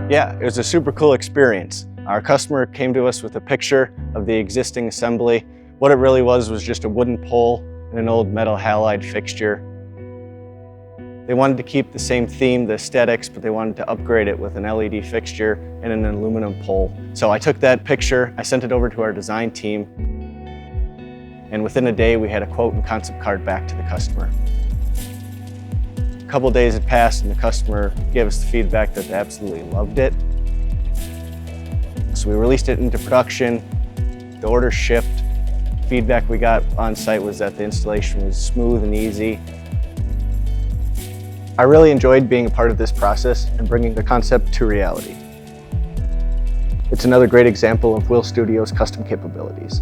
Yeah, it was a super cool experience. Our customer came to us with a picture of the existing assembly. What it really was just a wooden pole and an old metal halide fixture. They wanted to keep the same theme, the aesthetics, but they wanted to upgrade it with an LED fixture and an aluminum pole. So I took that picture, I sent it over to our design team, and within a day we had a quote and concept card back to the customer. A couple days had passed and the customer gave us the feedback that they absolutely loved it. So we released it into production, the order shipped. Feedback we got on site was that the installation was smooth and easy. I really enjoyed being a part of this process and bringing the concept to reality. It's another great example of Will Studio's custom capabilities.